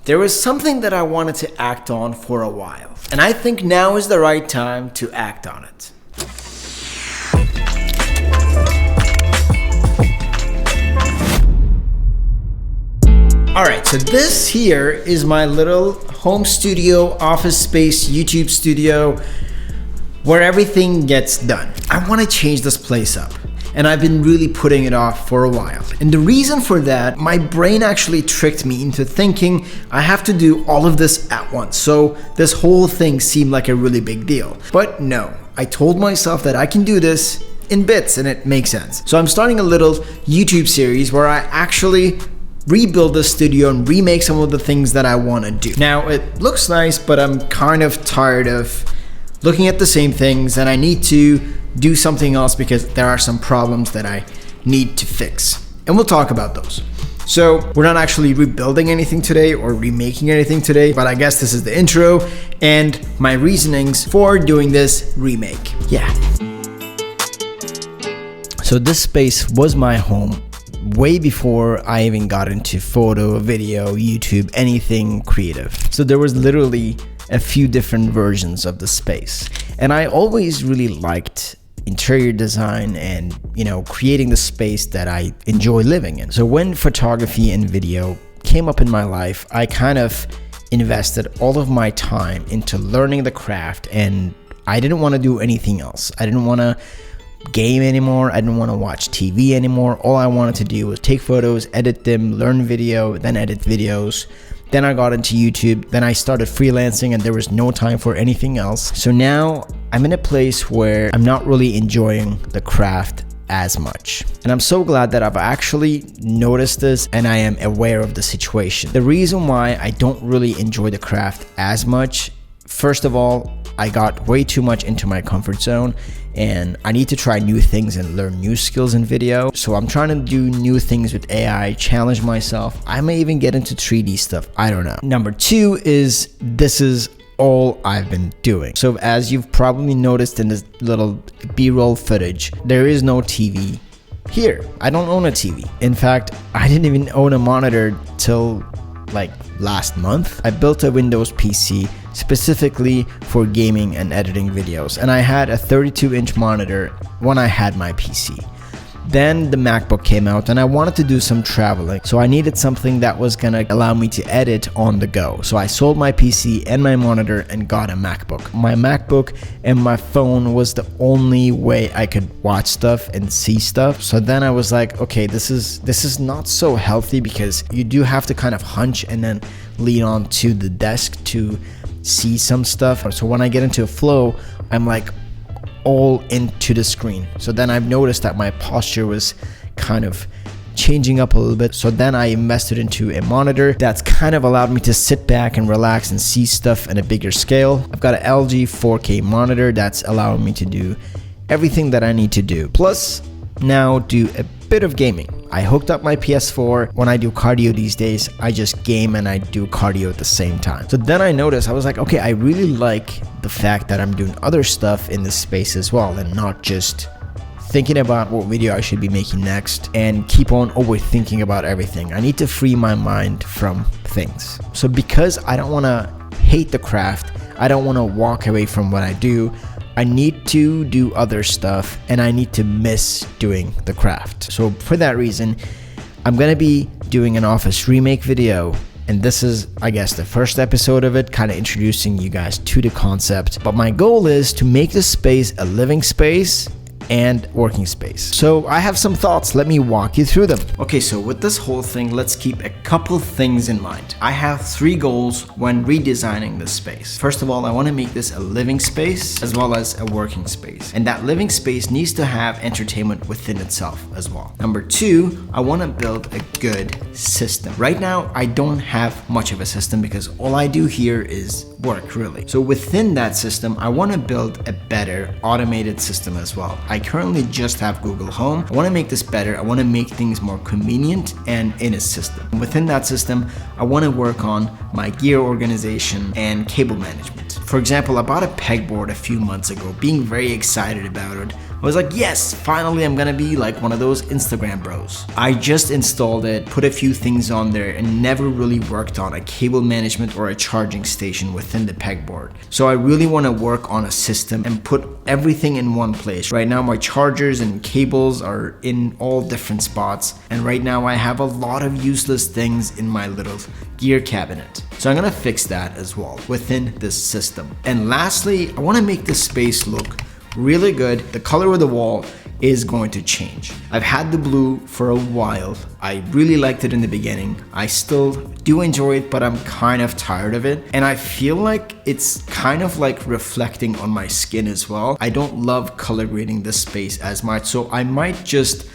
there was something that I wanted to act on for a while, and I think now is the right time to act on it. Alright, so this here is my little home studio, office space, YouTube studio, where everything gets done. I want to change this place up, and I've been really putting it off for a while. And the reason for that, my brain actually tricked me into thinking I have to do all of this at once. So this whole thing seemed like a really big deal. But no, I told myself that I can do this in bits, and it makes sense. So I'm starting a little YouTube series where I actually rebuild the studio and remake some of the things that I want to do. Now, it looks nice, but I'm kind of tired of looking at the same things, and I need to do something else because there are some problems that I need to fix. And we'll talk about those. So we're not actually rebuilding anything today or remaking anything today, but I guess this is the intro and my reasonings for doing this remake. Yeah. So this space was my home way before I even got into photo, video, YouTube, anything creative. So there was literally a few different versions of the space. And I always really liked interior design and, creating the space that I enjoy living in. So when photography and video came up in my life, I kind of invested all of my time into learning the craft, and I didn't want to do anything else. I didn't want to game anymore. I didn't want to watch TV anymore. All I wanted to do was take photos, edit them, learn video, then edit videos. Then I got into YouTube. Then I started freelancing, and there was no time for anything else. So now I'm in a place where I'm not really enjoying the craft as much. And I'm so glad that I've actually noticed this and I am aware of the situation. The reason why I don't really enjoy the craft as much, first of all, I got way too much into my comfort zone, and I need to try new things and learn new skills in video. So I'm trying to do new things with AI, challenge myself. I may even get into 3D stuff. I don't know. Number two is this is all I've been doing. So as you've probably noticed in this little B-roll footage, there is no TV here. I don't own a TV. In fact, I didn't even own a monitor till like last month. I built a Windows PC specifically for gaming and editing videos, and I had a 32-inch monitor when I had my PC. Then the MacBook came out, and I wanted to do some traveling, so I needed something that was gonna allow me to edit on the go. So I sold my PC and my monitor and got a MacBook. My MacBook and my phone was the only way I could watch stuff and see stuff. So then I was like, okay, this is not so healthy, because you do have to kind of hunch and then lean onto the desk to see some stuff. So when I get into a flow, I'm like all into the screen. So then I've noticed that my posture was kind of changing up a little bit. So then I invested into a monitor that's kind of allowed me to sit back and relax and see stuff in a bigger scale. I've got an LG 4K monitor that's allowing me to do everything that I need to do. Plus, now do a bit of gaming. I hooked up my PS4. When I do cardio these days, I just game and I do cardio at the same time. So then I noticed, I was like, okay, I really like the fact that I'm doing other stuff in this space as well, and not just thinking about what video I should be making next and keep on overthinking about everything. I need to free my mind from things. So because I don't want to hate the craft, I don't want to walk away from what I do, I need to do other stuff, and I need to miss doing the craft. So for that reason, I'm gonna be doing an office remake video, and this is, I guess, the first episode of it, kind of introducing you guys to the concept. But my goal is to make this space a living space and working space. So I have some thoughts. Let me walk you through them. Okay, so with this whole thing, let's keep a couple things in mind. I have 3 goals when redesigning this space. First of all, I want to make this a living space as well as a working space. And that living space needs to have entertainment within itself as well. Number 2, I want to build a good system. Right now, I don't have much of a system because all I do here is work, really. So within that system, I want to build a better automated system as well. I currently just have Google Home. I want to make this better. I want to make things more convenient and in a system. Within that system, I want to work on my gear organization and cable management. For example, I bought a pegboard a few months ago, being very excited about it, I was like, yes, finally I'm gonna be like one of those Instagram bros. I just installed it, put a few things on there, and never really worked on a cable management or a charging station within the pegboard. So I really wanna work on a system and put everything in one place. Right now my chargers and cables are in all different spots, and right now I have a lot of useless things in my little gear cabinet. So I'm gonna fix that as well within this system. And lastly, I wanna make this space look really good. The color of the wall is going to change. I've had the blue for a while. I really liked it in the beginning. I still do enjoy it, but I'm kind of tired of it. And I feel like it's kind of like reflecting on my skin as well. I don't love color grading this space as much, so I might just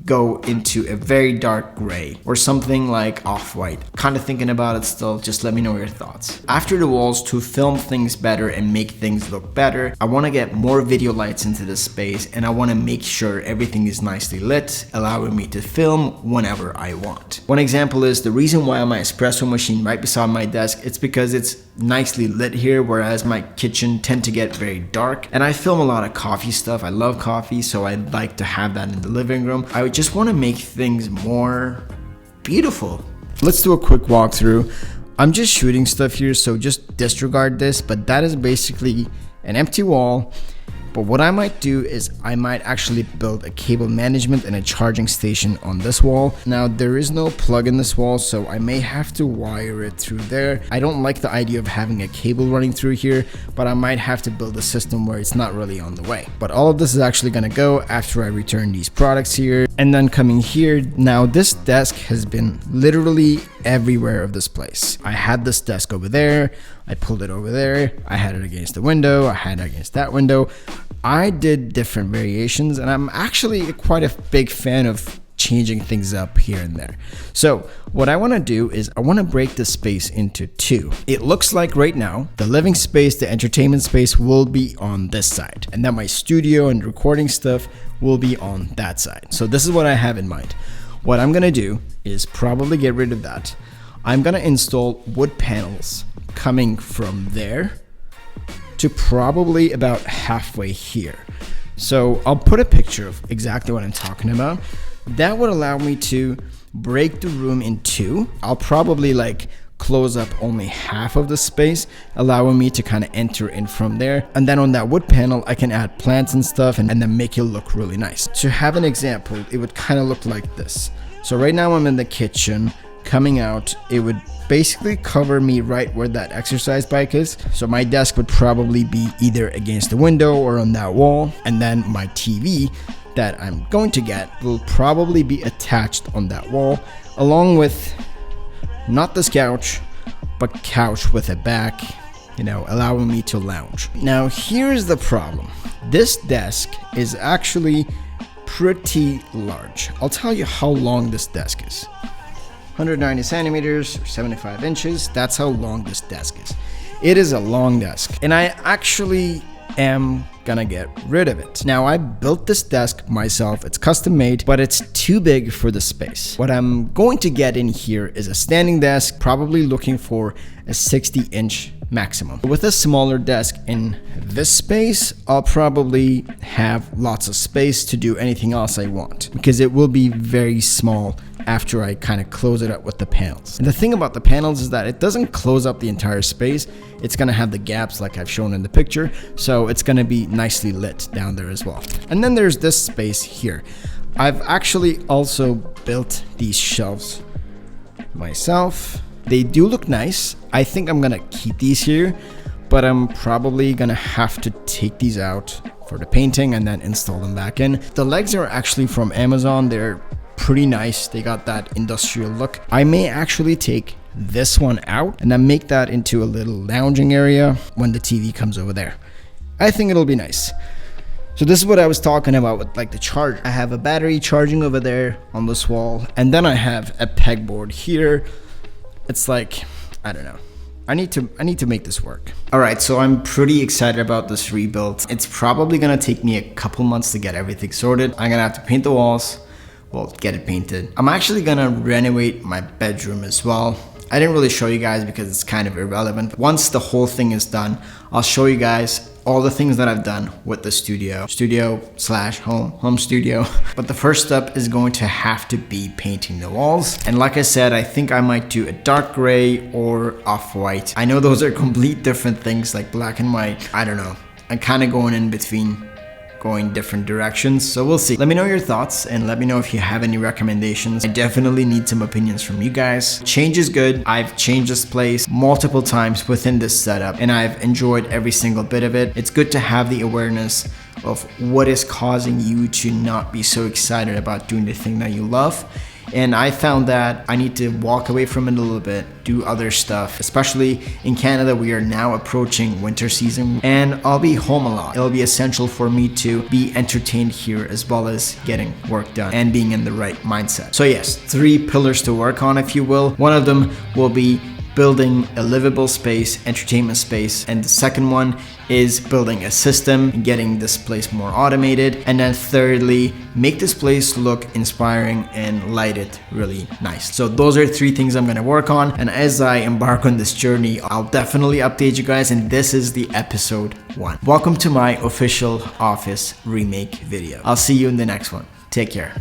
go into a very dark gray or something like off-white. Kind of thinking about it still, just let me know your thoughts. After the walls, to film things better and make things look better, I want to get more video lights into this space, and I want to make sure everything is nicely lit, allowing me to film whenever I want. One example is the reason why my espresso machine right beside my desk, it's because it's nicely lit here, whereas my kitchen tend to get very dark, and I film a lot of coffee stuff. I love coffee, so I like to have that in the living room. I would just want to make things more beautiful. Let's do a quick walkthrough. I'm just shooting stuff here, so just disregard this, but that is basically an empty wall. But what I might do is I might actually build a cable management and a charging station on this wall. Now there is no plug in this wall, so I may have to wire it through there. I don't like the idea of having a cable running through here, but I might have to build a system where it's not really on the way. But all of this is actually gonna go after I return these products here. And then coming here, now this desk has been literally everywhere of this place. I had this desk over there, I pulled it over there, I had it against the window, I had it against that window. I did different variations, and I'm actually quite a big fan of changing things up here and there. So what I want to do is I want to break the space into two. It looks like right now the living space, the entertainment space will be on this side, and then my studio and recording stuff will be on that side. So this is what I have in mind. What I'm gonna do is probably get rid of that. I'm gonna install wood panels coming from there to probably about halfway here. So I'll put a picture of exactly what I'm talking about. That would allow me to break the room in two. I'll probably like close up only half of the space, allowing me to kind of enter in from there. And then on that wood panel, I can add plants and stuff and then make it look really nice. To have an example, it would kind of look like this. So right now I'm in the kitchen. Coming out, it would basically cover me right where that exercise bike is. So my desk would probably be either against the window or on that wall. And then my TV that I'm going to get will probably be attached on that wall, along with not this couch, but couch with a back, you know, allowing me to lounge. Now here's the problem. This desk is actually pretty large. I'll tell you how long this desk is. 190 centimeters or 75 inches. That's how long this desk is. It is a long desk, and I actually am gonna get rid of it. Now I built this desk myself. It's custom made, but it's too big for the space. What I'm going to get in here is a standing desk, probably looking for a 60-inch maximum. With a smaller desk in this space, I'll probably have lots of space to do anything else I want, because it will be very small after I kind of close it up with the panels. And the thing about the panels is that it doesn't close up the entire space. It's gonna have the gaps like I've shown in the picture, so it's gonna be nicely lit down there as well. And then there's this space here. I've actually also built these shelves myself. They do look nice. I think I'm gonna keep these here, but I'm probably gonna have to take these out for the painting and then install them back in. The legs are actually from Amazon. They're pretty nice. They got that industrial look. I may actually take this one out and then make that into a little lounging area when the TV comes over there. I think it'll be nice. So this is what I was talking about with like the charger. I have a battery charging over there on this wall, and then I have a pegboard here. It's like, I don't know. I need to make this work. All right, so I'm pretty excited about this rebuild. It's probably gonna take me a couple months to get everything sorted. I'm gonna have to paint the walls. Well, get it painted. I'm actually gonna renovate my bedroom as well. I didn't really show you guys because it's kind of irrelevant. Once the whole thing is done, I'll show you guys all the things that I've done with the studio slash home studio. But the first step is going to have to be painting the walls. And like I said, I think I might do a dark gray or off-white. I know those are complete different things, like black and white. I don't know. I'm kind of going in between, going different directions, so we'll see. Let me know your thoughts and let me know if you have any recommendations. I definitely need some opinions from you guys. Change is good. I've changed this place multiple times within this setup and I've enjoyed every single bit of it. It's good to have the awareness of what is causing you to not be so excited about doing the thing that you love. And I found that I need to walk away from it a little bit, do other stuff. Especially in Canada, we are now approaching winter season and I'll be home a lot. It'll be essential for me to be entertained here as well as getting work done and being in the right mindset. So yes, 3 pillars to work on, if you will. One of them will be building a livable space, entertainment space, and the second one is building a system and getting this place more automated. And then thirdly, make this place look inspiring and light it really nice. So those are 3 things I'm gonna work on, and as I embark on this journey, I'll definitely update you guys, and this is the episode 1. Welcome to my official office remake video. I'll see you in the next one. Take care.